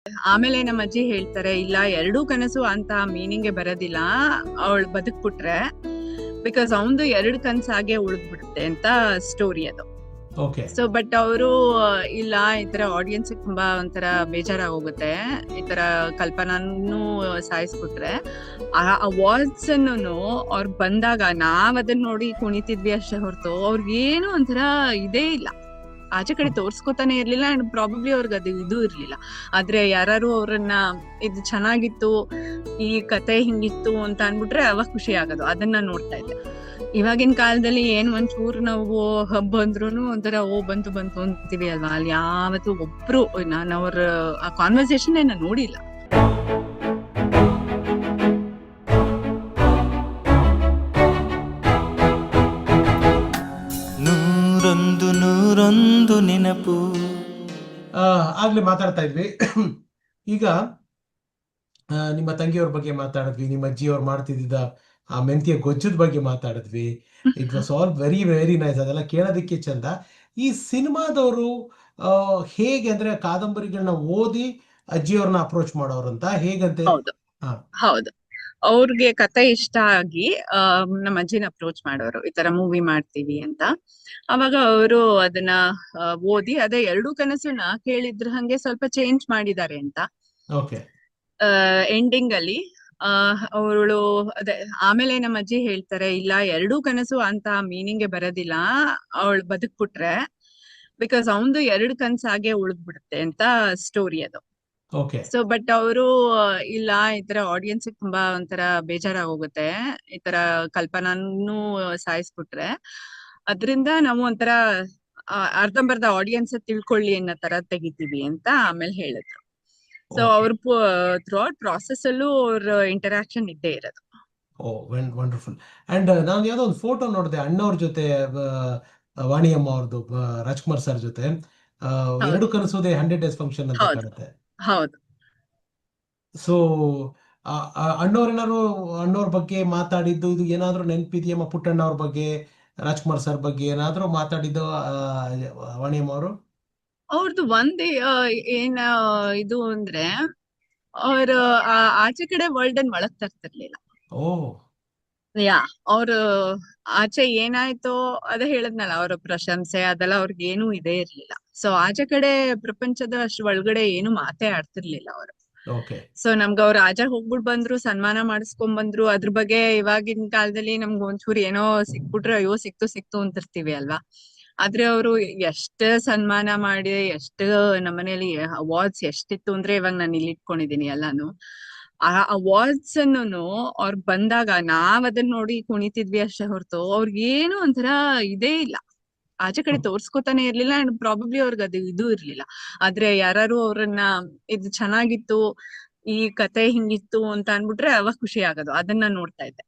ಆಮೇಲೆ ನಮ್ಮ ಅಜ್ಜಿ ಹೇಳ್ತಾರೆ, ಇಲ್ಲ ಎರಡೂ ಕನಸು ಅಂತ ಮೀನಿಂಗ್ ಬರೋದಿಲ್ಲ, ಅವಳು ಬದುಕ್ಬಿಟ್ರೆ, ಬಿಕಾಸ್ ಅವಂದು ಎರಡು ಕನ್ಸಾಗೆ ಉಳಿದ್ಬಿಡುತ್ತೆ ಅಂತ ಸ್ಟೋರಿ ಅದು. ಓಕೆ ಸೊ ಬಟ್ ಅವರು ಇಲ್ಲ, ಈ ತರ ಆಡಿಯನ್ಸ್ ತುಂಬಾ ಒಂಥರ ಬೇಜಾರಾಗೋಗುತ್ತೆ, ಈ ತರ ಕಲ್ಪನಾನು ಸಾಯಿಸ್ಬಿಟ್ರೆ. ಆ ವಾಯ್ಸ್ ಅನ್ನು ಅವ್ರು ಬಂದಾಗ ನಾವ್ ಅದನ್ನ ನೋಡಿ ಕುಣಿತಿದ್ವಿ ಅಷ್ಟೇ ಹೊರತು ಅವ್ರಿಗೇನು ಒಂಥರ ಇದೇ ಇಲ್ಲ, ಆಚೆ ಕಡೆ ತೋರ್ಸ್ಕೊತಾನೆ ಇರ್ಲಿಲ್ಲ. ಅಂಡ್ ಪ್ರಾಬಬ್ಲಿ ಅವ್ರಿಗೆ ಅದು ಇದು ಇರ್ಲಿಲ್ಲ. ಆದ್ರೆ ಯಾರು ಅವ್ರನ್ನ ಇದು ಚೆನ್ನಾಗಿತ್ತು, ಈ ಕತೆ ಹಿಂಗಿತ್ತು ಅಂತ ಅನ್ಬಿಟ್ರೆ ಅವಾಗ ಖುಷಿ ಆಗೋದು, ಅದನ್ನ ನೋಡ್ತಾ ಇದ್ದೆ. ಇವಾಗಿನ ಕಾಲದಲ್ಲಿ ಏನ್ ಒಂಚೂರು ನಾವು ಹಬ್ಬ ಅಂದ್ರೂನು ಒಂಥರ ಬಂತು ಬಂತು ಅಂತೀವಿ ಅಲ್ವಾ, ಅಲ್ಲಿ ಯಾವತ್ತು ಒಬ್ರು ನಾನು ಅವ್ರ ಆ ಕಾನ್ವರ್ಸೇಷನ್ ನಾನು ನೋಡಿಲ್ಲ. ನೂರೊಂದು ನೆನಪು. ಆಗ್ಲೇ ಮಾತಾಡ್ತಾ ಇದ್ವಿ. ಈಗ ನಿಮ್ಮ ತಂಗಿಯವ್ರ ಬಗ್ಗೆ ಮಾತಾಡಿದ್ವಿ, ನಿಮ್ಮ ಅಜ್ಜಿಯವ್ರು ಮಾಡ್ತಿದ್ದ ಆ ಮೆಂತ್ಯ ಗೊಜ್ಜದ ಬಗ್ಗೆ ಮಾತಾಡಿದ್ವಿ. It was all very very nice, ಅದೆಲ್ಲ ಕೇಳೋದಕ್ಕೆ ಚಂದ. ಈ ಸಿನಿಮಾದವರು ಹೇಗೆ ಅಂದ್ರೆ ಕಾದಂಬರಿಗಳನ್ನ ಓದಿ ಅಜ್ಜಿಯವ್ರನ್ನ ಅಪ್ರೋಚ್ ಮಾಡೋರಂತ ಹೇಗಂತೆ? ಹೌದು ಹೌದು, ಅವ್ರಿಗೆ ಕತೆ ಇಷ್ಟ ಆಗಿ ನಮ್ಮ ಅಜ್ಜಿನ ಅಪ್ರೋಚ್ ಮಾಡೋರು, ಈ ತರ ಮೂವಿ ಮಾಡ್ತೀವಿ ಅಂತ. ಅವಾಗ ಅವರು ಅದನ್ನ ಓದಿ ಅದೇ ಎರಡೂ ಕನಸುನ ಕೇಳಿದ್ರ ಹಂಗೆ ಸ್ವಲ್ಪ ಚೇಂಜ್ ಮಾಡಿದ್ದಾರೆ ಅಂತ. ಓಕೆ ಎಂಡಿಂಗ್ ಅಲ್ಲಿ ಅವಳು ಅದೇ ಆಮೇಲೆ ನಮ್ಮ ಅಜ್ಜಿ ಹೇಳ್ತಾರೆ, ಇಲ್ಲ ಎರಡೂ ಕನಸು ಅಂತ ಮೀನಿಂಗ್ ಬರೋದಿಲ್ಲ, ಅವಳು ಬದುಕ್ಬಿಟ್ರೆ, ಬಿಕಾಸ್ ಅವಂದು ಎರಡು ಕನ್ಸಾಗೆ ಉಳಿದ್ಬಿಡುತ್ತೆ ಅಂತ ಸ್ಟೋರಿ ಅದು. ಓಕೆ ಸೊ ಬಟ್ ಅವರು ಇಲ್ಲ, ಈ ತರ ಆಡಿಯನ್ಸ್ ತುಂಬಾ ಒಂಥರ ಬೇಜಾರಾಗೋಗುತ್ತೆ, ಈ ತರ ಕಲ್ಪನಾನು ಸಾಯಿಸ್ಬಿಟ್ರೆ, ಅದ್ರಿಂದ ನಾವು ಒಂಥರ ಅರ್ಧಂಬರ್ಧ ಆಡಿಯನ್ಸ್ ತಿಳ್ಕೊಳ್ಳಿ ಅನ್ನೋ ತರ ತೆಗಿತೀವಿ ಅಂತ ಆಮೇಲೆ ಹೇಳಿದ್ರು. ಸೊ ಅವ್ರ ಥ್ರೂಔಟ್ ಪ್ರಾಸೆಸ್ ಅಲ್ಲೂ ಅವ್ರ ಇಂಟರಾಕ್ಷನ್ ಇದ್ದೇ ಇರೋದು. ವಂಡರ್ಫುಲ್. ಅಂಡ್ ನಾನು ಯಾವ್ದೋ ಒಂದು ಫೋಟೋ ನೋಡಿದೆ ಅಣ್ಣವ್ರ ಜೊತೆ, ವಾಣಿಯಮ್ಮ ಅವ್ರದ್ದು, ರಾಜ್ಕುಮಾರ್ ಸರ್ ಜೊತೆ. ಎರಡು ಕನಸುದೇ 100 days ಫಂಕ್ಷನ್ ಅಂತ ಕಾಣುತ್ತೆ. ಹೌದು. ಸೊ ಅಣ್ಣವ್ರ ಬಗ್ಗೆ ಮಾತಾಡಿದ್ದು ಇದು ಏನಾದ್ರೂ ನೆನಪಿದೆಯಮ್ಮ? ಪುಟ್ಟಣ್ಣ ಅವ್ರ ಬಗ್ಗೆ, ರಾಜ್ಕುಮಾರ್ ಸರ್ ಬಗ್ಗೆ ಏನಾದ್ರೂ ಮಾತಾಡಿದ್ದು ವಾಣಿಯಮ್ಮ ಅವರು? ಅವ್ರದ್ದು ಒಂದೇ ಏನ ಇದು ಅಂದ್ರೆ, ಅವ್ರ ಆಚೆ ಕಡೆ ವರ್ಲ್ಡ್ ಅನ್ ಒಳಗ್ ತರ್ತಿರ್ಲಿಲ್ಲ. ಯಾ ಅವ್ರು ಆಚೆ ಏನಾಯ್ತೋ ಅದೇ ಹೇಳದ್ನಲ್ಲ, ಅವ್ರ ಪ್ರಶಂಸೆ ಅದೆಲ್ಲ ಅವ್ರಿಗೆ ಏನು ಇದೇ ಇರ್ಲಿಲ್ಲ. ಸೊ ಆಚೆ ಕಡೆ ಪ್ರಪಂಚದ ಅಷ್ಟು ಒಳಗಡೆ ಏನು ಮಾತೇ ಆಡ್ತಿರ್ಲಿಲ್ಲ ಅವರು. ಸೊ ನಮ್ಗ ಅವ್ರ ಆಚೆ ಹೋಗ್ಬಿಟ್ ಬಂದ್ರು, ಸನ್ಮಾನ ಮಾಡಿಸ್ಕೊಂಡ್ ಬಂದ್ರು, ಅದ್ರ ಬಗ್ಗೆ ಇವಾಗಿನ ಕಾಲದಲ್ಲಿ ನಮ್ಗ ಒಂಚೂರು ಏನೋ ಸಿಕ್ಬಿಟ್ರೆ ಅಯ್ಯೋ ಸಿಕ್ತು ಅಂತಿರ್ತೀವಿ ಅಲ್ವಾ. ಆದ್ರೆ ಅವರು ಎಷ್ಟ ಸನ್ಮಾನ ಮಾಡಿ, ಎಷ್ಟು ನಮ್ಮನೇಲಿ ಅವಾರ್ಡ್ಸ್ ಎಷ್ಟಿತ್ತು ಅಂದ್ರೆ ಇವಾಗ ನಾನು ಇಲ್ಲಿ ಇಟ್ಕೊಂಡಿದೀನಿ ಎಲ್ಲಾನು. ಆ ಅವಾರ್ಡ್ಸ್ ಅನ್ನು ಅವ್ರ್ ಬಂದಾಗ ನಾವ್ ಅದನ್ನ ನೋಡಿ ಕುಣಿತಿದ್ವಿ ಅಷ್ಟೇ ಹೊರತು ಅವ್ರಿಗೇನು ಒಂಥರ ಇದೇ ಇಲ್ಲ, ಆಚೆ ಕಡೆ ತೋರ್ಸ್ಕೊತಾನೆ ಇರ್ಲಿಲ್ಲ. ಅಂಡ್ ಪ್ರಾಬಬ್ಲಿ ಅವ್ರಿಗೆ ಅದು ಇದು ಇರ್ಲಿಲ್ಲ. ಆದ್ರೆ ಯಾರು ಅವ್ರನ್ನ ಇದು ಚೆನ್ನಾಗಿತ್ತು, ಈ ಕತೆ ಹಿಂಗಿತ್ತು ಅಂತ ಅನ್ಬಿಟ್ರೆ ಅವಾಗ ಖುಷಿ ಆಗೋದು, ಅದನ್ನ ನೋಡ್ತಾ ಇದ್ದೆ.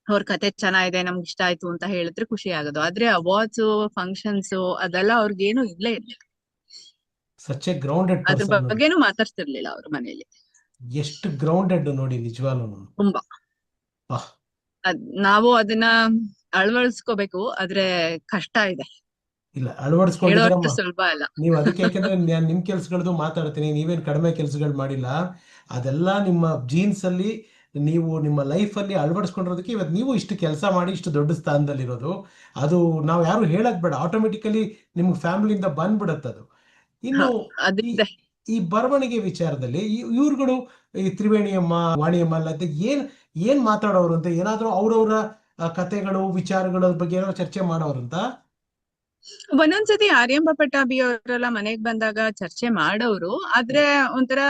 ಅವ್ರ ಕತೆ ಚೆನ್ನಾಗಿದೆ, ನಮ್ಗೆ ಇಷ್ಟ ಆಯ್ತು ಅಂತ ಹೇಳಿದ್ರೆ ಖುಷಿ ಆಗೋದು. ಆದ್ರೆ ಅವಾರ್ಡ್ಸ್ ಫಂಕ್ಷನ್ಸ್ ಅದೆಲ್ಲ ಅವ್ರಿಗೇನು ಇರ್ಲೇ ಇರ್ಲಿಲ್ಲ. ಅದ್ರ ಬಗ್ಗೆನು ಮಾತಾಡ್ತಿರ್ಲಿಲ್ಲ ಅವ್ರ ಮನೇಲಿ. ಎಷ್ಟು ಗ್ರೌಂಡೆಡ್ ನೋಡಿ, ನಿಜವಾಗ್ಲೂ ತುಂಬಾ. ನಾವು ಅದನ್ನ ಅಳವಡಿಸ್ಕೋಬೇಕು, ಆದ್ರೆ ಕಷ್ಟ ಇದೆ. ಇಲ್ಲ, ಅಳವಡಿಸ್ಕೊಂಡಿದ್ದೀರಮ್ಮ ಸ್ವಲ್ಪ ಅಲ್ಲ ನೀವು. ಅದಕ್ಕೆ ಯಾಕಂದ್ರೆ ನಾನು ನಿಮ್ ಕೆಲ್ಸಗಳದ್ದು ಮಾತಾಡ್ತೀನಿ, ನೀವೇನ್ ಕಡಿಮೆ ಕೆಲ್ಸಗಳು ಮಾಡಿಲ್ಲ. ಅದೆಲ್ಲ ನಿಮ್ಮ ಜೀನ್ಸ್ ಅಲ್ಲಿ, ನೀವು ನಿಮ್ಮ ಲೈಫ್ ಅಲ್ಲಿ ಅಳವಡಿಸ್ಕೊಂಡಿರೋದಕ್ಕೆ ಇವತ್ತು ನೀವು ಇಷ್ಟು ಕೆಲಸ ಮಾಡಿ ಇಷ್ಟು ದೊಡ್ಡ ಸ್ಥಾನದಲ್ಲಿರೋದು. ಅದು ನಾವು ಯಾರು ಹೇಳಕ್ ಬೇಡ, ಆಟೋಮೆಟಿಕಲಿ ನಿಮ್ಗೆ ಫ್ಯಾಮಿಲಿಯಿಂದ ಬಂದ್ಬಿಡತ್ತದು. ಇನ್ನು ಈ ಬರವಣಿಗೆ ವಿಚಾರದಲ್ಲಿ ಇವ್ರುಗಳು, ಈ ತ್ರಿವೇಣಿಯಮ್ಮ, ವಾಣಿಯಮ್ಮ ಅಲ್ಲ ಏನ್ ಮಾತಾಡೋರು ಅಂತ, ಏನಾದ್ರೂ ಅವ್ರವ್ರ ಕತೆಗಳು ವಿಚಾರಗಳ ಬಗ್ಗೆ ಏನಾದ್ರು ಚರ್ಚೆ ಮಾಡೋರಂತ? ಒಂದೊಂದ್ಸತಿ ಆರ್ಯಂಬ ಪಟ್ಟಾಭಿ ಅವರೆಲ್ಲ ಮನೆಗ್ ಬಂದಾಗ ಚರ್ಚೆ ಮಾಡೋರು. ಆದ್ರೆ ಒಂಥರ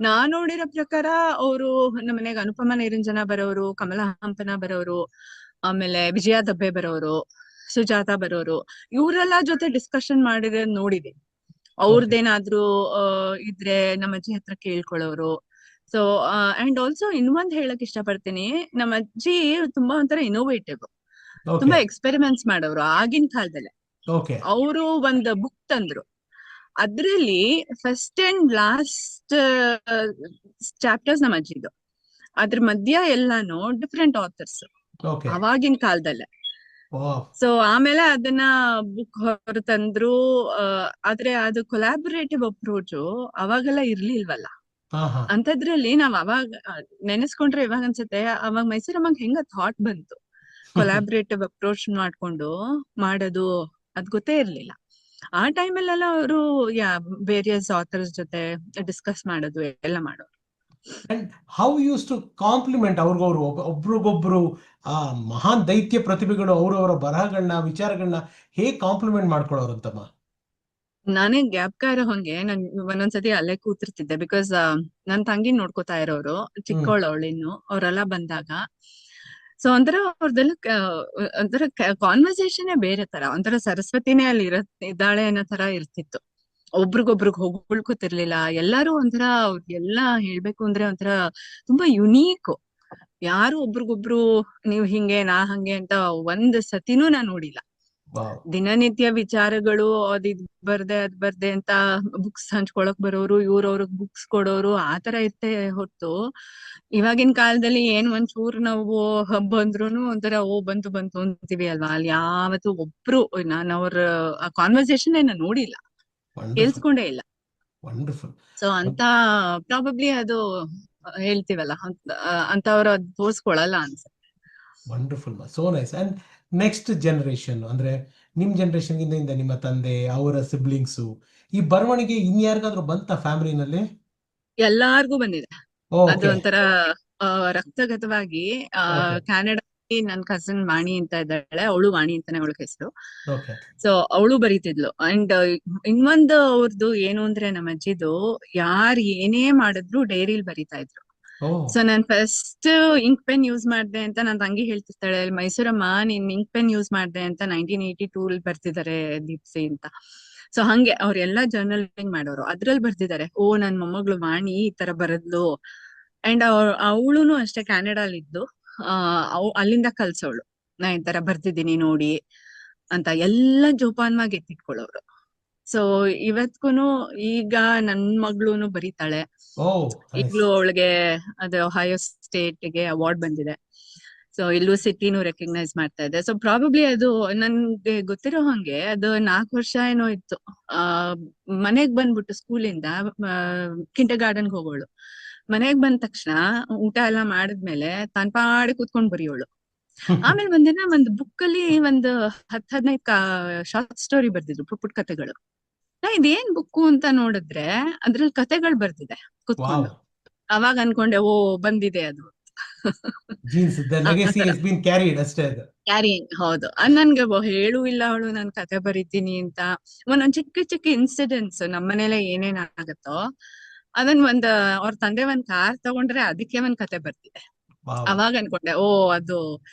ನಾನ್ ನೋಡಿರೋ ಪ್ರಕಾರ ಅವರು ನಮ್ಮನೆಗ್ ಅನುಪಮ ನಿರಂಜನ ಬರೋರು, ಕಮಲಾ ಹಂಪನ ಬರೋರು, ಆಮೇಲೆ ವಿಜಯ ದಬ್ಬೆ ಬರೋರು, ಸುಜಾತ ಬರೋರು, ಇವರೆಲ್ಲ ಜೊತೆ ಡಿಸ್ಕಷನ್ ಮಾಡಿರೋದ್ ನೋಡಿದೆ. ಅವ್ರದ್ದೇನಾದ್ರೂ ಇದ್ರೆ ನಮ್ಮ ಅಜ್ಜಿ ಹತ್ರ ಕೇಳ್ಕೊಳ್ಳೋರು. ಸೊ ಅಂಡ್ ಆಲ್ಸೋ ಇನ್ನೊಂದ್ ಹೇಳಕ್ ಇಷ್ಟಪಡ್ತೀನಿ, ನಮ್ಮ ಅಜ್ಜಿ ತುಂಬಾ ಒಂಥರ ಇನೋವೇಟಿವ್, ತುಂಬಾ ಎಕ್ಸ್ಪೆರಿಮೆಂಟ್ಸ್ ಮಾಡೋರು ಆಗಿನ ಕಾಲದಲ್ಲೇ. ಅವರು ಒಂದು ಬುಕ್ ತಂದ್ರು, ಅದ್ರಲ್ಲಿ ಫಸ್ಟ್ ಅಂಡ್ ಲಾಸ್ಟ್ ಚಾಪ್ಟರ್ಸ್ ನಮ್ಮ ಅಜ್ಜಿದು, ಅದ್ರ ಮಧ್ಯ ಎಲ್ಲಾನು ಡಿಫ್ರೆಂಟ್ ಆಥರ್ಸ್ ಅವಾಗಿನ ಕಾಲದಲ್ಲೇ. ವಾವ್. ಸೊ ಆಮೇಲೆ ಅದನ್ನ ಬುಕ್ ಹೊರತಂದ್ರು. ಆದ್ರೆ ಅದು ಕೊಲಾಬರೇಟಿವ್ ಅಪ್ರೋಚ್ ಅವಾಗೆಲ್ಲ ಇರ್ಲಿಲ್ವಲ್ಲ. ಹಾ ಹಾ. ಅಂತದ್ರಲ್ಲಿ ನಾವ್ ಅವಾಗ ನೆನೆಸ್ಕೊಂಡ್ರೆ ಇವಾಗ ಅನ್ಸುತ್ತೆ, ಅವಾಗ ಮೈಸೂರಮ್ಮಂಗ್ ಹೆಂಗ ಥಾಟ್ ಬಂತು ಕೊಲಾಬರೇಟಿವ್ ಅಪ್ರೋಚ್ ಮಾಡ್ಕೊಂಡು ಮಾಡೋದು, ಅದ್ ಗೊತ್ತೇ ಇರ್ಲಿಲ್ಲ. ಆ ಟೈಮಲ್ಲೆಲ್ಲ ಅವರು ವೇರಿಯಸ್ ಆಥರ್ಸ್ ಜೊತೆ ಡಿಸ್ಕಸ್ ಮಾಡೋದು ಎಲ್ಲ ಮಾಡೋರು. And how use to compliment ಅವ್ರಿಗವ್ರು, ಒಬ್ರಿಗೊಬ್ರು ಆ ಮಹಾನ್ ದೈತ್ಯ ಪ್ರತಿಭೆಗಳು ಅವರವರ ಬರಹಗಳನ್ನ ವಿಚಾರಗಳನ್ನ ಹೇಗೆ ಕಾಂಪ್ಲಿಮೆಂಟ್ ಮಾಡ್ಕೊಳ್ಳೋರಂತಮ್ಮ? ನಾನೇ ಜ್ಞಾಪಕ ಇರೋ ಹಂಗೆ ನಾನ್ ಒಂದೊಂದ್ಸತಿ ಅಲ್ಲೇ ಕೂತಿರ್ತಿದ್ದೆ, ಬಿಕಾಸ್ ನನ್ ತಂಗಿ ನೋಡ್ಕೋತಾ ಇರೋರು, ಹ್ಮ್. ಚಿಕ್ಕವಳು ಅವಳಿನ್ನು, ಅವ್ರೆಲ್ಲ ಬಂದಾಗ. ಸೊ ಒಂಥರ ಅವ್ರದೆಲ್ಲ ಒಂಥರ ಕಾನ್ವರ್ಸೇಷನ್ ಬೇರೆ ತರ, ಒಂಥರ ಸರಸ್ವತಿನೇ ಅಲ್ಲಿ ಇದ್ದಾಳೆ ಅನ್ನೋ ತರ ಇರ್ತಿತ್ತು. ಒಬ್ರಿಗೊಬ್ರಿಗೆ ಹೊಗಳ್ಕೊತಿರ್ಲಿಲ್ಲ. ಎಲ್ಲಾರು ಒಂಥರ ಎಲ್ಲಾ ಹೇಳ್ಬೇಕು ಅಂದ್ರೆ ಒಂಥರ ತುಂಬಾ ಯುನೀಕ್. ಯಾರು ಒಬ್ರಿಗೊಬ್ರು ನೀವ್ ಹಿಂಗೆ ನಾ ಹಂಗೆ ಅಂತ ಒಂದ್ ಸತಿನೂ ನಾ ನೋಡಿಲ್ಲ. ವಾವ್. ದಿನನಿತ್ಯ ವಿಚಾರಗಳು, ಅದ್ ಬರ್ದೆ ಅಂತ ಬುಕ್ಸ್ ಹಂಚ್ಕೊಳಕ್ ಬರೋರು, ಇವ್ರ ಅವ್ರಿಗೆ ಬುಕ್ಸ್ ಕೊಡೋರು, ಆತರ ಇತ್ತೆ ಹೊತ್ತು. ಇವಾಗಿನ ಕಾಲದಲ್ಲಿ ಏನ್ ಒಂಚೂರ್ ನಾವು ಹಬ್ಬ ಅಂದ್ರೂನು ಒಂಥರ ಓ ಬಂತು ಬಂತು ಅಂತೀವಿ ಅಲ್ವಾ. ಅಲ್ಲಿ ಯಾವತ್ತು ಒಬ್ರು ನಾನ್ ಅವ್ರ ಕಾನ್ವರ್ಸೇಷನ್ ನಾನು ನೋಡಿಲ್ಲ, ವಂಡರ್ಫುಲ್. ಕೇಳಿಸ್ಕೊಂಡೇ ಇಲ್ಲ. ವಂಡರ್ಫುಲ್. ಸೊ ಅಂತ ಪ್ರಾಬಬ್ಲಿ ಅದು ಹೇಳ್ತೀವಲ್ಲ ಅಂತವ್ರು ಅದ್ ತೋರ್ಸ್ಕೊಳಲ್ಲ ಅನ್ಸುತ್ತೆ. Wonderful, so nice. And next generation ಅಂದ್ರೆ ನಿಮ್ ಜನರೇಷನ್ಗಿಂತ ನಿಮ್ಮ ತಂದೆ ಅವರ ಸಿಬ್ಲಿಂಗ್ಸು ಈ ಬರವಣಿಗೆ ಇನ್ಯಾರಿಗಾದ್ರೂ ಬಂತ ಫ್ಯಾಮಿಲಿನಲ್ಲಿ? ಎಲ್ಲಾರ್ಗೂ ಬಂದಿದೆ. ಅದು ಓಕೆ. ಒಂಥರ ರಕ್ತಗತವಾಗಿ ಓಕೆ. ಕ್ಯಾನಡಾ ನನ್ ಕಸಿನ್ ವಾಣಿ ಅಂತ ಇದ್ದಾಳೆ, ಅವಳು ವಾಣಿ ಅಂತಾನೆ ಅವಳ ಹೆಸರು. ಓಕೆ. ಸೊ ಅವಳು ಬರೀತಿದ್ಲು. ಅಂಡ್ ಇನ್ನೊಂದು ಅವ್ರದ್ದು ಏನು ಅಂದ್ರೆ ನಮ್ಮ ಅಜ್ಜಿದು, ಯಾರ್ ಏನೇ ಮಾಡಿದ್ರು ಡೈರಿಲ್ ಬರೀತಾ ಇದ್ರು. ಓ. ಸೊ ನಾನ್ ಫಸ್ಟ್ ಇಂಕ್ ಪೆನ್ ಯೂಸ್ ಮಾಡ್ದೆ ಅಂತ ನನ್ ತಂಗಿ ಹೇಳ್ತಿರ್ತಾಳೆ, ಮೈಸೂರಮ್ಮ ನೀನ್ ಇಂಕ್ ಪೆನ್ ಯೂಸ್ ಮಾಡ್ದೆ ಅಂತ 1982 ಬರ್ತಿದ್ದಾರೆ ದೀಪ್ಸಿ ಅಂತ. ಸೊ ಹಂಗೆ ಅವ್ರೆಲ್ಲಾ ಜರ್ನಲಿಂಗ್ ಮಾಡೋರು, ಅದ್ರಲ್ಲಿ ಬರ್ತಿದ್ದಾರೆ ಓ ನನ್ ಮೊಮ್ಮಗಳು ವಾಣಿ ಈ ತರ ಬರದ್ಲು. ಅಂಡ್ ಅವಳುನು ಅಷ್ಟೇ ಕ್ಯಾನಡಾಲ್ ಇದ್ದು ಅಲ್ಲಿಂದ ಕಲ್ಸೋಳು, ನಾ ಈ ತರ ಬರ್ತಿದ್ದೀನಿ ನೋಡಿ ಅಂತ ಎಲ್ಲ ಜೋಪಾನವಾಗಿ ಎತ್ತಿಟ್ಕೊಳ್ಳೋರು. ಸೊ ಇವತ್ಗುನು ಈಗ ನನ್ ಮಗ್ಳುನು ಬರೀತಾಳೆ. ಓ ನೈಸ್. ಈಗ್ಲೂ ಅವಳಿಗೆ ಅದು ಒಹೈಯೋ ಸ್ಟೇಟ್ಗೆ ಅವಾರ್ಡ್ ಬಂದಿದೆ. ಸೊ ಇಲ್ಲೂ ಸಿಟಿನೂ ರೆಕಗ್ನೈಸ್ ಮಾಡ್ತಾ ಇದೆ. ಸೊ ಪ್ರಾಬಬ್ಲಿ ಅದು ನನ್ಗೆ ಗೊತ್ತಿರೋ ಹಂಗೆ ಅದು 4 ವರ್ಷ ಏನೋ ಇತ್ತು. ಆ ಮನೆಗ್ ಬಂದ್ಬಿಟ್ಟು ಸ್ಕೂಲಿಂದ ಕಿಂಡರ್ ಗಾರ್ಡನ್ಗೆ ಹೋಗೋಳು. ಮನೆಗ್ ಬಂದ ತಕ್ಷಣ ಊಟ ಎಲ್ಲ ಮಾಡಿದ್ಮೇಲೆ ತಾನ್ ಪಾಡಿ ಕೂತ್ಕೊಂಡ್ ಬರೆಯೋಳು. ಆಮೇಲೆ ಒಂದಿನ ಒಂದ್ ಬುಕ್ ಅಲ್ಲಿ ಒಂದು 10-15 ಶಾರ್ಟ್ ಸ್ಟೋರಿ ಬರ್ದಿದ್ರು, ಪುಟ್ ಪುಟ್ ಕಥೆಗಳು. ನಾ ಇದೇನ್ ಬುಕ್ಕು ಅಂತ ನೋಡಿದ್ರೆ ಅದ್ರಲ್ಲಿ ಕಥೆಗಳು ಬರ್ದಿದೆ ವಾವ್. ಕುತ್ಕೊಂಡು. ಅವಾಗ ಅನ್ಕೊಂಡೆ ಓ ಬಂದಿದೆ ಅದು. ಜೀನ್ಸ್ ದ ಲೆಗಸಿ ಆತರ ಹಸ್ ಬೀನ್ ಕ್ಯಾರಿಡ್ ಅಷ್ಟೇ ಅದು. ಕ್ಯಾರಿಯಿಂಗ್, ಹೌದು. ನನ್ಗೆ ಹೇಳು ಇಲ್ಲ ಅವಳು ನನ್ ಕತೆ ಬರೀತೀನಿ ಅಂತ. ಒಂದೊಂದ್ ಚಿಕ್ಕ ಚಿಕ್ಕ ಇನ್ಸಿಡೆಂಟ್ಸ್ ನಮ್ಮನೇಲೆ ಏನೇನ್ ಆಗತ್ತೋ ಅದನ್ ಅವ್ರ ತಂದೆ ಒಂದ್ ಕಾರ್ ತಗೊಂಡ್ರೆ ಅದಕ್ಕೆ ಒಂದ್ ಕತೆ ಬರ್ತಿದೆ. ವಾವ್. ಅವಾಗ ಅನ್ಕೊಂಡೆ ಓ ಅದು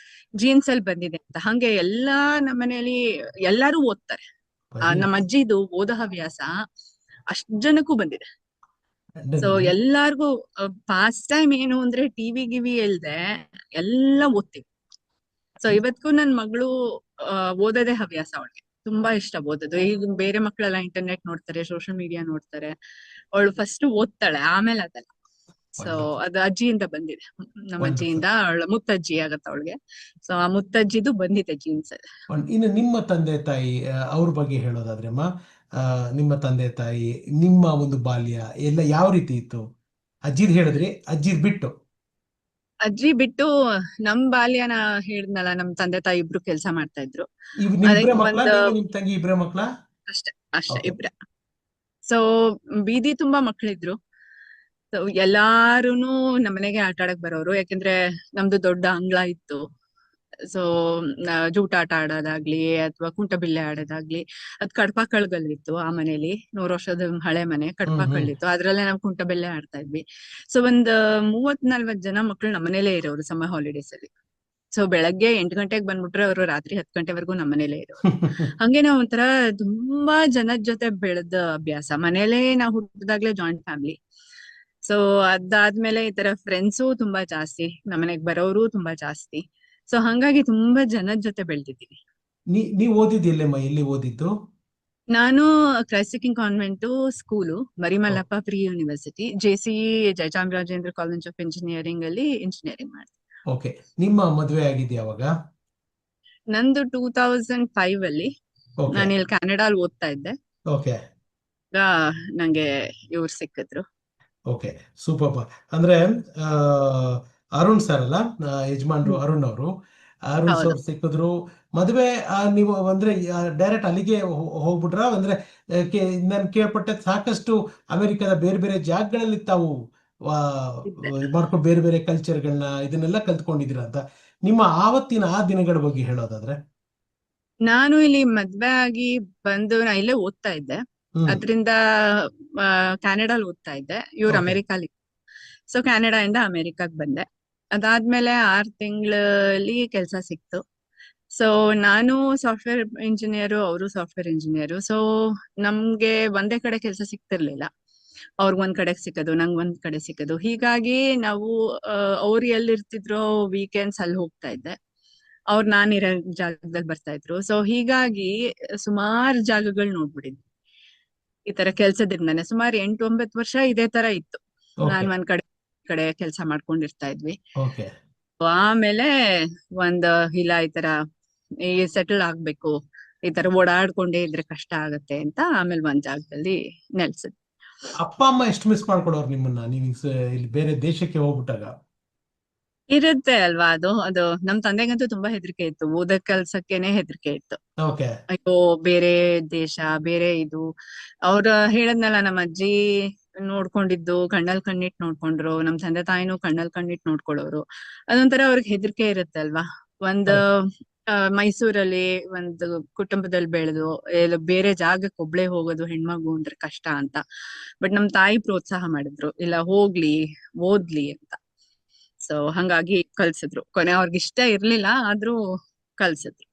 ಜೀನ್ಸ್ ಅಲ್ಲಿ ಬಂದಿದೆ ಅಂತ. ಹಂಗೆ ಎಲ್ಲಾ ನಮ್ಮನೇಲಿ ಎಲ್ಲಾರು ಓದ್ತಾರೆ. ವೆರಿ ನಮ್ಮ ನೈಸ್. ಅಜ್ಜಿದು ಓದೋ ಹವ್ಯಾಸ ಅಷ್ಟ್ ಜನಕ್ಕೂ ಬಂದಿದೆ. ಸೊ ನನ್ ಎಲ್ಲಾರ್ಗು ಪಾಸ್ಟ್ ಟೈಮ್ ಏನು ಅಂದ್ರೆ ಟಿವಿ ಗಿವಿ ಇಲ್ದೆ ಎಲ್ಲ ಓದ್ತೀವಿ. ಸೊ ಇವತ್ಗೂ ನನ್ ಮಗಳು ಓದೋದೇ ಹವ್ಯಾಸ ಅವಳಿಗೆ. ತುಂಬಾ ಇಷ್ಟ ಓದೋದು. ಈಗ ಬೇರೆ ಮಕ್ಕಳೆಲ್ಲ ಇಂಟರ್ನೆಟ್ ನೋಡ್ತಾರೆ, ಸೋಷಿಯಲ್ ಮೀಡಿಯಾ ನೋಡ್ತಾರೆ, ಅವಳು ಫಸ್ಟ್ ಓದ್ತಾಳೆ ಆಮೇಲೆ ಅದೆಲ್ಲ. So wonderful. ಅದು ಅಜ್ಜಿಯಿಂದ ಬಂದಿದೆ, ನಮ್ಮ ವಂಡರ್ಫುಲ್. ಅಜ್ಜಿಯಿಂದ. ಅವಳ ಮುತ್ತಜ್ಜಿ ಆಗತ್ತ ಅವಳಿಗೆ. ಸೊ ಆ ಮುತ್ತಜ್ಜಿದು ಬಂದಿದೆ ಜೀನ್ಸ್. ಇನ್ನು ನಿಮ್ಮ ತಂದೆ ತಾಯಿ ಅವ್ರ ಬಗ್ಗೆ ಹೇಳೋದಾದ್ರೆ ಅಮ್ಮ, ನಿಮ್ಮ ತಂದೆ ತಾಯಿ ನಿಮ್ಮ ಒಂದು ಬಾಲ್ಯ ಎಲ್ಲ ಯಾವ ರೀತಿ ಇತ್ತು? ಅಜ್ಜಿದ್ ಹೇಳಿದ್ರಿ, ಅಜ್ಜಿದ್ ಬಿಟ್ಟು. ಅಜ್ಜಿ ಬಿಟ್ಟು ನಮ್ ಬಾಲ್ಯನ ಹೇಳಿದ್ನಲ್ಲ, ನಮ್ ತಂದೆ ತಾಯಿ ಇಬ್ರು ಕೆಲ್ಸ ಮಾಡ್ತಾ ಇದ್ರು. ಇವ್ ನಿಮ್ ಅದೇ ಇಬ್ರೇ ಮಕ್ಳ, ಒಂದ್ ನೀವು ನಿಮ್ ತಂಗಿ ಇಬ್ರೇ ಮಕ್ಳ? ಅಷ್ಟೇ ಅಷ್ಟೇ ಓಕೆ. ಇಬ್ರೆ. ಸೊ ಬೀದಿ ತುಂಬಾ ಮಕ್ಳಿದ್ರು. ಸೊ ಎಲ್ಲಾರುನು ನಮ್ಮನೆಗೆ ಆಟ ಆಡಕ್ ಬರೋರು, ಯಾಕಂದ್ರೆ ನಮ್ದು ದೊಡ್ಡ ಅಂಗಳ ಇತ್ತು. ಸೊ ಜೂಟಾಟ ಆಡೋದಾಗ್ಲಿ ಅಥವಾ ಕುಂಟಬಿಲ್ಲೆ ಆಡೋದಾಗ್ಲಿ, ಅದ್ ಕಡ್ಪಾ ಕಳ್ಗಲ್ಲಿತ್ತು. ಆ ಮನೇಲಿ 100 ವರ್ಷದ ಹಳೆ ಮನೆ, ಹ್ಮ್ ಕಡ್ಪಾ ಹ್ಮ್. ಕಳ್ಳಿತ್ತು, ಅದ್ರಲ್ಲೇ ನಾವು ಕುಂಟಬಿಲ್ಲೆ ಆಡ್ತಾ ಇದ್ವಿ. ಸೊ ಒಂದ್ 30-40 ಜನ ಮಕ್ಳು ನಮ್ಮನೇಲೇ ಇರೋರು ಸಮ್ಮರ್ ಹಾಲಿಡೇಸ್ ಅಲ್ಲಿ. ಸೊ ಬೆಳಗ್ಗೆ 8 ಗಂಟೆಗೆ ಬಂದ್ಬಿಟ್ರೆ ಅವರು ರಾತ್ರಿ 10 ಗಂಟೆವರೆಗೂ ನಮ್ಮನೇಲೇ ಇರೋರು. ಹಂಗೆ ನಾವ್ ಒಂಥರ ತುಂಬಾ ಜನದ ಜೊತೆ ಬೆಳೆದ ಅಭ್ಯಾಸ. ಮನೇಲೇ ನಾವು ಹುಟ್ಟಿದಾಗ್ಲೇ ಜಾಯಿಂಟ್ ಫ್ಯಾಮಿಲಿ. ಸೊ ಅದಾದ್ಮೇಲೆ ಈ ತರ ಫ್ರೆಂಡ್ಸು ತುಂಬಾ ಜಾಸ್ತಿ, ನಮ್ಮನೆಗ್ ಬರೋರು ತುಂಬಾ ಜಾಸ್ತಿ. ಸೊ ಹಂಗಾಗಿ ತುಂಬಾ ಜನದ ಜೊತೆ ಬೆಳ್ದಿದ್ದೀನಿ. ನೀವ್ ಓದಿದ್ದು ಎಲ್ಲಮ್ಮ, ಎಲ್ಲಿ ಓದಿದ್ದು? ನಾನು ಕ್ರೈಸ್ಟ್ ಕಾನ್ವೆಂಟ್ ಸ್ಕೂಲು, ಓ, Marimallappa pre university, JC Jayachamarajendra college of engineering ಅಲ್ಲಿ ಇಂಜಿನಿಯರಿಂಗ್ ಮಾಡಿದೆ. ಓಕೆ. ನಿಮ್ಮ ಮದುವೆ ಆಗಿದ್ಯಾ ಅವಾಗ? ನಂದು 2005 ಅಲ್ಲಿ ಓಕೆ ನಾನು ಇಲ್ಲಿ ಕ್ಯಾನಡಾಲ್ ಓದ್ತಾ ಇದ್ದೆ. ಓಕೆ ಈಗ ನಂಗೆ ಇವ್ರು ಸಿಕ್ಕಿದ್ರು. Okay super. ಅಂದ್ರೆ ಆ, ಅರುಣ್ ಸರ್ ಅಲ್ಲ, ಯಜಮಾನ್ರು ಹ್ಮ್. ಅರುಣ್ ಅವರು, ಅರುಣ್ ಹೌದು. ಸರ್ ಸಿಕ್ಕಿದ್ರು. ಮದುವೆ ನೀವು ಅಂದ್ರೆ ಡೈರೆಕ್ಟ್ ಅಲ್ಲಿಗೆ ಹೋಗ್ಬಿಟ್ರ ಅಂದ್ರೆ ನಾನು ಕೇಳ್ಪಟ್ಟೆ ಸಾಕಷ್ಟು ಅಮೆರಿಕದ ಬೇರೆ ಬೇರೆ ಜಾಗಗಳಲ್ಲಿ ತಾವು ಇದ್ದೆ. ಮಾಡ್ಕೊಂಡು ಬೇರೆ ಬೇರೆ ಕಲ್ಚರ್ಗಳನ್ನ ಇದನ್ನೆಲ್ಲ ಕಲ್ತ್ಕೊಂಡಿದ್ದೀರಾ ಅಂತ. ನಿಮ್ಮ ಆವತ್ತಿನ ಆ ದಿನಗಳ ಬಗ್ಗೆ ಹೇಳೋದಾದ್ರೆ. ನಾನು ಇಲ್ಲಿ ಮದ್ವೆ ಆಗಿ ಬಂದು ನಾ ಇಲ್ಲೇ ಓದ್ತಾ ಇದ್ದೆ. ಹ್ಮ್. ಅದ್ರಿಂದ ಕ್ಯಾನಡಾಲ್ ಓದ್ತಾ ಇದ್ದೆ, ಇವ್ರು ಓಕೆ ಅಮೆರಿಕಾಲಿ. ಸೊ ಕ್ಯಾನಡಾಯಿಂದ ಅಮೆರಿಕಾಗ್ ಬಂದೆ. ಅದಾದ್ಮೇಲೆ 6 ತಿಂಗಳಲ್ಲಿ ಕೆಲಸ ಸಿಕ್ತು. ಸೊ ನಾನು ಸಾಫ್ಟ್ವೇರ್ ಇಂಜಿನಿಯರು, ಅವರು ಸಾಫ್ಟ್ವೇರ್ ಇಂಜಿನಿಯರು. ಸೊ ನಮ್ಗೆ ಒಂದೇ ಕಡೆ ಕೆಲಸ ಸಿಕ್ತಿರ್ಲಿಲ್ಲ. ಅವ್ರಿಗೆ ಒಂದ್ ಕಡೆ ಸಿಕ್ಕದು, ನಂಗ್ ಒಂದ್ ಕಡೆ ಸಿಕ್ಕದು. ಹೀಗಾಗಿ ನಾವು ಅವ್ರು ಎಲ್ಲಿರ್ತಿದ್ರೋ ವೀಕೆಂಡ್ಸ್ ಅಲ್ಲಿ ಹೋಗ್ತಾ ಇದ್ದೆ, ಅವ್ರು ನಾನಿರೋ ಜಾಗದಲ್ಲಿ ಬರ್ತಾ ಇದ್ರು. ಸೊ ಹೀಗಾಗಿ ಸುಮಾರು ಜಾಗಗಳು ನೋಡ್ಬಿಟ್ಟಿದ್ವಿ ಈ ತರ ಕೆಲ್ಸದಿಂದಾನೆ. ಸುಮಾರು 8-9 ವರ್ಷ ಇದೇ ತರ ಇತ್ತು. ಓಕೆ ನಾನ್ ಒಂದ್ ಕಡೆ ಕೆಲಸ ಮಾಡ್ಕೊಂಡಿರ್ತಾ ಇದ್ವಿ. ಓಕೆ ಆಮೇಲೆ ಒಂದ್ ಇಲ್ಲ ಈ ತರ ಈ ಸೆಟಲ್ ಆಗ್ಬೇಕು, ಈ ತರ ಓಡಾಡ್ಕೊಂಡೇ ಇದ್ರೆ ಕಷ್ಟ ಆಗತ್ತೆ ಅಂತ ಆಮೇಲೆ ಒಂದ್ ಜಾಗದಲ್ಲಿ ನೆಲ್ಸಿದ್ವಿ. ಅಪ್ಪ ಅಮ್ಮ ಎಷ್ಟು ಮಿಸ್ ಮಾಡ್ಕೊಡೋರು ನಿಮ್ಮನ್ನ, ನೀವು ಇಲ್ಲಿ ಬೇರೆ ದೇಶಕ್ಕೆ ಹೋಗ್ಬಿಟ್ಟಾಗ? ಇರುತ್ತೆ ಅಲ್ವಾ, ಅದು ನಮ್ ತಂದೆಗಂತೂ ತುಂಬಾ ಹೆದರಿಕೆ ಇತ್ತು, ಓದಕ್ ಕಲ್ಸಕ್ಕೇನೆ ಹೆದರಿಕೆ ಇತ್ತು. ಓಕೆ ಅಯ್ಯೋ ಬೇರೆ ದೇಶ, ಬೇರೆ ಇದು. ಅವ್ರ ಹೇಳದ್ನಲ್ಲ, ನಮ್ಮ ಅಜ್ಜಿ ನೋಡ್ಕೊಂಡಿದ್ದು ಕಣ್ಣಲ್ ಕಣ್ಣಿಟ್ ನೋಡ್ಕೊಂಡ್ರು, ನಮ್ ತಂದೆ ತಾಯಿನೂ ಕಣ್ಣಲ್ ಕಣ್ಣಿಟ್ ನೋಡ್ಕೊಳ್ಳೋರು. ಅದೊಂಥರ ಅವ್ರಿಗೆ ಹೆದರಿಕೆ ಇರುತ್ತೆ ಅಲ್ವಾ. ಒಂದ್ ಮೈಸೂರಲ್ಲಿ ಒಂದು ಕುಟುಂಬದಲ್ಲಿ ಬೆಳೆದು ಬೇರೆ ಜಾಗಕ್ಕೆ ಒಬ್ಳೆ ಹೋಗೋದು ಹೆಣ್ಮಗು ಅಂದ್ರೆ ಕಷ್ಟ ಅಂತ. ಬಟ್ ನಮ್ ತಾಯಿ ಪ್ರೋತ್ಸಾಹ ಮಾಡಿದ್ರು, ಇಲ್ಲ ಹೋಗ್ಲಿ, ಓದ್ಲಿ ಅಂತ. ಸೊ ಹಂಗಾಗಿ ಕಲ್ಸಿದ್ರು. ಕೊನೆ ಅವ್ರಿಗೆ ಇಷ್ಟ ಇರ್ಲಿಲ್ಲ, ಆದ್ರೂ ಕಲ್ಸಿದ್ರು.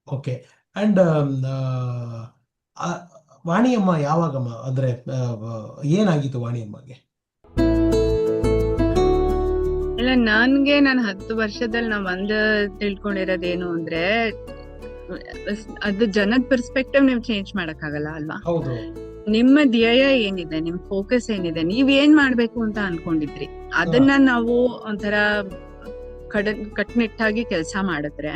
ಓಕೆ. ಅಂಡ್ ವಾಣಿಯಮ್ಮ ಯಾವಾಗಮ್ಮ, ಅಂದ್ರೆ ಏನಾಗಿತ್ತು ವಾಣಿಯಮ್ಮಗೆ? ಇಲ್ಲ, ನಾನು 10 ವರ್ಷದಲ್ಲಿ ನಾವ್ ತಿಳ್ಕೊಂಡಿರೋದೇನು ಅಂದ್ರೆ, ಅದು ಜನದ ಪರ್ಸ್ಪೆಕ್ಟಿವ್ ನೀವು ಚೇಂಜ್ ಮಾಡಕ್ ಆಗಲ್ಲ ಅಲ್ವಾ. ಹೌದು. ನಿಮ್ಮ ಧ್ಯೇಯ ಏನಿದೆ, ನಿಮ್ ಫೋಕಸ್ ಏನಿದೆ, ನೀವ್ ಏನ್ ಮಾಡ್ಬೇಕು ಅಂತ ಅನ್ಕೊಂಡಿದ್ರಿ, ಅದನ್ನ ನಾವು ಒಂಥರ ಕಟ್ನಿಟ್ಟಾಗಿ ಕೆಲಸ ಮಾಡಿದ್ರೆ,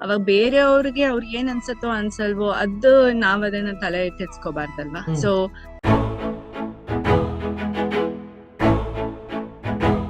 ಅವಾಗ ಬೇರೆಯವ್ರಿಗೆ ಅವ್ರಿಗೆ ಏನ್ ಅನ್ಸತ್ತೋ ಅನ್ಸಲ್ವೋ ಅದು ನಾವ್ ಅದನ್ನ ತಲೆ ಕೆಡ್ಸ್ಕೋಬಾರ್ದಲ್ವಾ. ಸೊ